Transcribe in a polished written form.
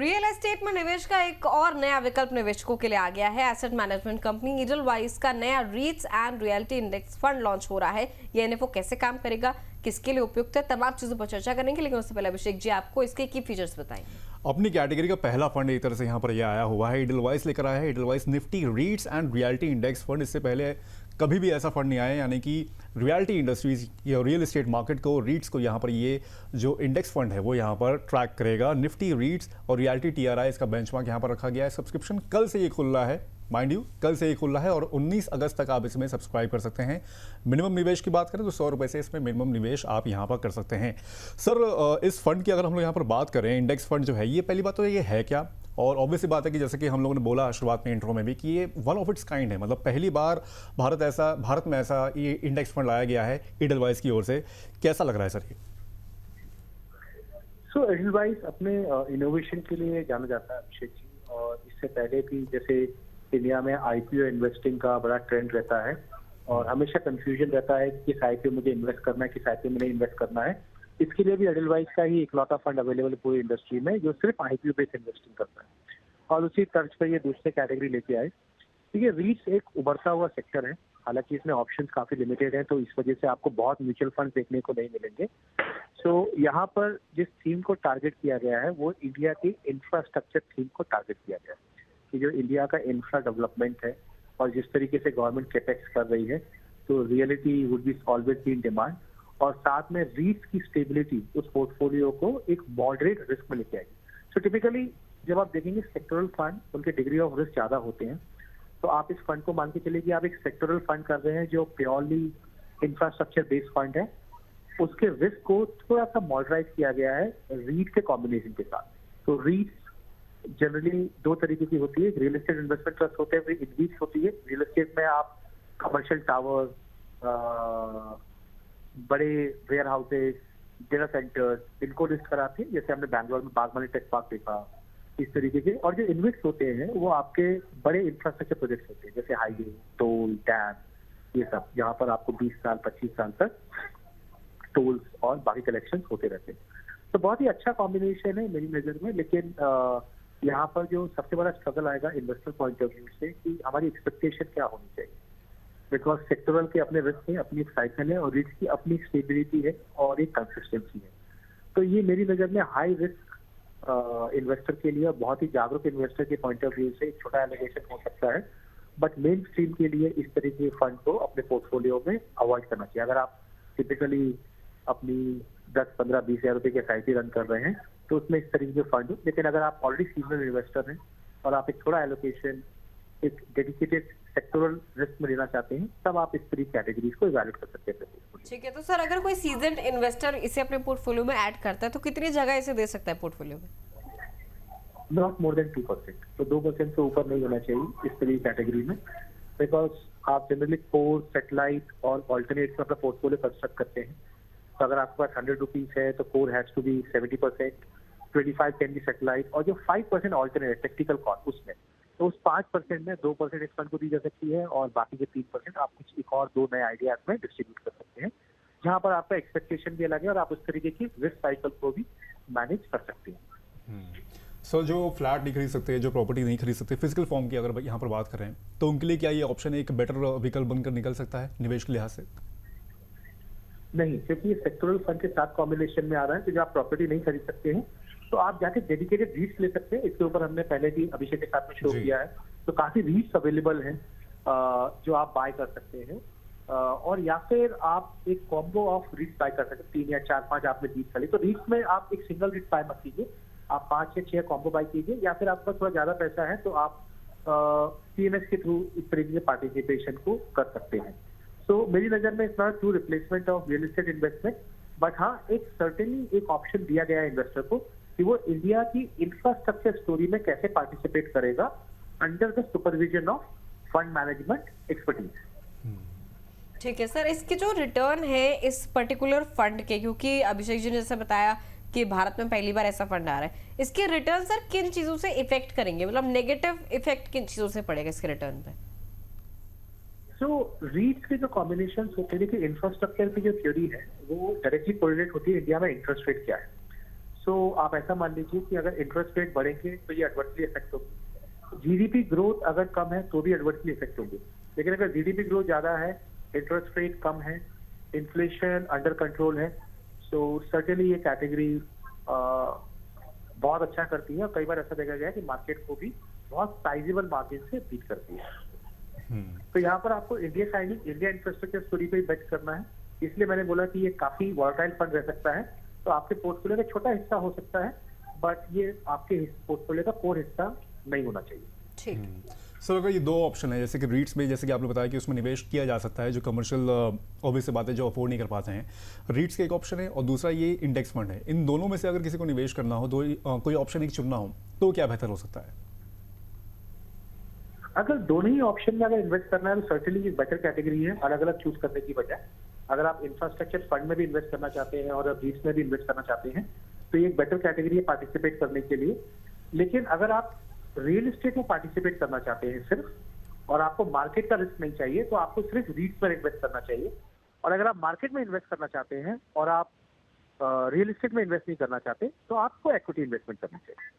Real estate में निवेश का एक और नया विकल्प निवेशकों के लिए आ गया है। एसेट मैनेजमेंट कंपनी ईडलवाइज का नया रीट्स and realty index fund launch हो रहा है। ये एनएफओ कैसे काम करेगा, किसके लिए उपयुक्त है, तमाम चीजों पर चर्चा करेंगे। लेकिन उससे पहले अभिषेक जी आपको इसके की फीचर्स बताएंगे। अपनी कैटेगरी का पहला फंड एक तरह से यहाँ पर यह आया हुआ है। ईडलवाइस लेकर आया है Edelweiss Nifty REITs and realty index fund. इससे पहले कभी भी ऐसा फंड नहीं आया, यानी कि रियल्टी इंडस्ट्रीज या रियल एस्टेट मार्केट को, रीट्स को यहाँ पर ये जो इंडेक्स फंड है वो यहाँ पर ट्रैक करेगा। निफ्टी रीट्स और रियल्टी टीआरआई इसका बेंचमार्क यहाँ पर रखा गया है। सब्सक्रिप्शन कल से ये खुल रहा है, माइंड यू कल से ये खुल रहा है और 19 अगस्त तक आप इसमें सब्सक्राइब कर सकते हैं। मिनिमम निवेश की बात करें तो 100 रुपये से इसमें मिनिमम निवेश आप यहाँ पर कर सकते हैं। सर, इस फंड की अगर हम लोग यहाँ पर बात करें, इंडेक्स फंड जो है, ये पहली बात तो ये है क्या? और ऑब्वियसली बात है कि जैसे कि हम लोगों ने बोला शुरुआत में इंट्रो में भी कि ये वन ऑफ इट्स काइंड है, मतलब पहली बार भारत में ऐसा ये इंडेक्स फंड लाया गया है ईडलवाइस की ओर से। कैसा लग रहा है सर ये? सो ईडलवाइस अपने इनोवेशन के लिए जाना जाता है अभिषेक जी, और इससे पहले भी जैसे इंडिया में आईपीओ इन्वेस्टिंग का बड़ा ट्रेंड रहता है और हमेशा कंफ्यूजन रहता है कि किस आईपीओ मुझे इन्वेस्ट करना है, किस आईपीओ में नहीं इन्वेस्ट करना है। इसके लिए भी ईडलवाइस का ही इकलौता फंड अवेलेबल पूरी इंडस्ट्री में जो सिर्फ आईपीओ बेस्ड इन्वेस्टिंग करता है, और उसी तर्ज पर ये दूसरे कैटेगरी लेके आए। तो ये रीट्स एक उभरता हुआ सेक्टर है, हालांकि इसमें ऑप्शंस काफी लिमिटेड हैं, तो इस वजह से आपको बहुत म्यूचुअल फंड देखने को नहीं मिलेंगे। सो यहाँ पर जिस थीम को टारगेट किया गया है वो इंडिया की इंफ्रास्ट्रक्चर थीम को टारगेट किया गया है कि जो इंडिया का इंफ्रा डेवलपमेंट है और जिस तरीके से गवर्नमेंट कैपेक्स कर रही है, तो reality would be always be in demand, और साथ में रीट्स की स्टेबिलिटी उस पोर्टफोलियो को एक मॉडरेट रिस्क में लेके आएगी। सो टिपिकली जब आप देखेंगे सेक्टरल फंड, उनके डिग्री ऑफ रिस्क ज्यादा होते हैं, तो आप इस फंड को मान के चलिए कि आप एक सेक्टरल फंड कर रहे हैं जो प्योरली इंफ्रास्ट्रक्चर बेस्ड फंड है। उसके रिस्क को थोड़ा सा मॉडराइज किया गया है रीट के कॉम्बिनेशन के साथ। तो रीट्स जनरली दो तरीके की होती है, रियल एस्टेट इन्वेस्टमेंट ट्रस्ट होते हैं, इनवीट्स होती है। रियल एस्टेट में आप कमर्शियल टावर, बड़े वेयर हाउसेज, डेटा सेंटर्स, इनको लिस्ट कराते हैं, जैसे हमने बैंगलोर में बागवानी टेक पार्क देखा, इस तरीके के। और जो इन्वेस्ट होते हैं वो आपके बड़े इंफ्रास्ट्रक्चर प्रोजेक्ट्स होते हैं, जैसे हाईवे, टोल, डैम, ये सब, जहां पर आपको 20 साल 25 साल तक टोल्स और बाकी कलेक्शन होते रहते हैं। तो बहुत ही अच्छा कॉम्बिनेशन है मेरी नजर में। लेकिन यहाँ पर जो सबसे बड़ा स्ट्रगल आएगा इन्वेस्टर पॉइंट ऑफ व्यू से कि हमारी एक्सपेक्टेशन क्या होनी चाहिए, बिकॉज सेक्टरल के अपने रिस्क है, अपनी एक साइकिल है, और रिस्क की अपनी स्टेबिलिटी है और एक कंसिस्टेंसी है। तो ये मेरी नजर में हाई रिस्क इन्वेस्टर के लिए, बहुत ही जागरूक इन्वेस्टर के पॉइंट ऑफ व्यू से एक छोटा एलोकेशन हो सकता है, बट मेन स्ट्रीम के लिए इस तरीके के फंड को अपने पोर्टफोलियो में अवॉइड करना चाहिए। अगर आप टिपिकली अपनी 10, 15, 20 हजार रुपए की एसआईपी रन कर रहे हैं तो उसमें इस तरीके के फंड हो। लेकिन अगर आप ऑलरेडी सीजनल इन्वेस्टर हैं और आप एक थोड़ा एलोकेशन एक डेडिकेटेड सेक्टोरल रिस्क में लेना चाहते हैं, तब आप इस तरीके कैटेगरीज को इवैल्यूएट कर सकते हैं। ठीक है, तो सर अगर कोई सीजन्ड इन्वेस्टर इसे अपने पोर्टफोलियो में ऐड करता है तो कितनी जगह इसे दे सकता है पोर्टफोलियो में? नॉट मोर देन 2%, तो 2% से ऊपर नहीं होना चाहिए इस तरीके कैटेगरी में, बिकॉज आप जनरली कोर, सेटेलाइट और ऑल्टरनेट में अपना पोर्टफोलियो कंस्ट्रक्ट करते हैं। तो अगर आपके पास 100 रुपीज है तो core has to be 70%, 25 can be satellite, और जो 5% ऑल्टरनेट टेक्निकल कॉस्ट, उसमें तो उस 5% में 2% इस फंड को दी जा सकती है और बाकी के 3% आप कुछ एक और 2 नए आइडियाज में डिस्ट्रीब्यूट कर सकते हैं, जहां पर आपका एक्सपेक्टेशन भी अलग है और आप उस तरीके की रिस्क साइकिल को भी मैनेज कर सकते हैं। सो जो फ्लैट नहीं खरीद सकते, जो प्रॉपर्टी नहीं खरीद सकते, फिजिकल फॉर्म की अगर यहाँ पर बात करें तो उनके लिए क्या ये ऑप्शन एक बेटर विकल्प बनकर निकल सकता है निवेश के लिहाज से? नहीं, क्योंकि ये सेक्टोरल फंड के साथ कॉम्बिनेशन में आ रहा है, तो जब आप प्रॉपर्टी नहीं खरीद सकते हैं तो आप जाके डेडिकेटेड रीट्स ले सकते हैं। इसके ऊपर हमने पहले भी अभिषेक के साथ में शो किया है, तो काफी रीट्स अवेलेबल हैं जो आप बाय कर सकते हैं, और या फिर आप एक कॉम्बो ऑफ रीट्स बाय कर सकते हैं। 3 या 4, 5 आपने रीट्स खरीदी, तो रीट्स में आप एक सिंगल रीट बाय मत कीजिए, आप 5 या 6 कॉम्बो बाय कीजिए, या फिर आपका थोड़ा ज्यादा पैसा है तो आप सीएमएस के थ्रू इस तरीके के पार्टिसिपेशन को कर सकते हैं। तो मेरी नजर में it's not true replacement of real estate investment, but हाँ एक सर्टेनली एक ऑप्शन दिया गया है इन्वेस्टर को कि वो इंडिया की इंफ्रास्ट्रक्चर स्टोरी में कैसे पार्टिसिपेट करेगा under the supervision of fund management expertise. ठीक है सर, इसके जो रिटर्न है इस पर्टिकुलर फंड के, क्योंकि अभिषेक जी ने जैसे बताया कि भारत में पहली बार ऐसा फंड आ रहा है, इसके रिटर्न सर किन चीजों से इफेक्ट करेंगे, मतलब नेगेटिव इफेक्ट किन चीजों से पड़ेगा इसके रिटर्न पे? सो रीट्स के जो कॉम्बिनेशन होते हैं कि इंफ्रास्ट्रक्चर की जो थ्योरी है वो डायरेक्टली कोरिलेट होती है इंडिया में इंटरेस्ट रेट क्या है। सो आप ऐसा मान लीजिए कि अगर इंटरेस्ट रेट बढ़ेंगे तो ये एडवर्सली इफेक्ट होगी, जीडीपी ग्रोथ अगर कम है तो भी एडवर्सली इफेक्ट होंगे। लेकिन अगर जीडीपी ग्रोथ ज्यादा है, इंटरेस्ट रेट कम है, इन्फ्लेशन अंडर कंट्रोल है, सो सर्टेनली ये कैटेगरी बहुत अच्छा करती है। और कई बार ऐसा देखा गया है कि मार्केट को भी बहुत साइजेबल मार्जिन से बीट करती है। तो यहाँ पर आपको इंडिया इंफ्रास्ट्रक्चर स्टोरी पे बेट करना है, इसलिए मैंने बोला कि ये काफी वॉलेटाइल फंड रह सकता है। तो आपके पोर्टफोलियो का छोटा हिस्सा हो सकता है, बट ये आपके पोर्टफोलियो का कोर हिस्सा नहीं होना चाहिए। ठीक। सर अगर ये दो ऑप्शन है, जैसे कि रीट्स में, जैसे कि आपने बताया कि उसमें निवेश किया जा सकता है जो कमर्शियल ऑब्वियस से बातें जो अफोर्ड नहीं कर पाते हैं, रीट्स का एक ऑप्शन है और दूसरा ये इंडेक्स फंड है। इन दोनों में से अगर किसी को निवेश करना हो तो कोई ऑप्शन एक चुनना हो तो क्या बेहतर हो सकता है? अगर दोनों ही ऑप्शन में अगर इन्वेस्ट करना है तो सर्टेनली ये बेटर कैटेगरी है, अलग अलग चूज करने की बजाय। अगर आप इंफ्रास्ट्रक्चर फंड में भी इन्वेस्ट करना चाहते हैं और रीट्स में भी इन्वेस्ट करना चाहते हैं तो ये एक बेटर कैटेगरी है पार्टिसिपेट करने के लिए। लेकिन अगर आप रियल एस्टेट में पार्टिसिपेट करना चाहते हैं सिर्फ, और आपको मार्केट का रिस्क नहीं चाहिए, तो आपको सिर्फ रीट्स पर इन्वेस्ट करना चाहिए। और अगर आप मार्केट में इन्वेस्ट करना चाहते हैं और आप रियल एस्टेट में इन्वेस्ट नहीं करना चाहते तो आपको इक्विटी इन्वेस्टमेंट करना चाहिए।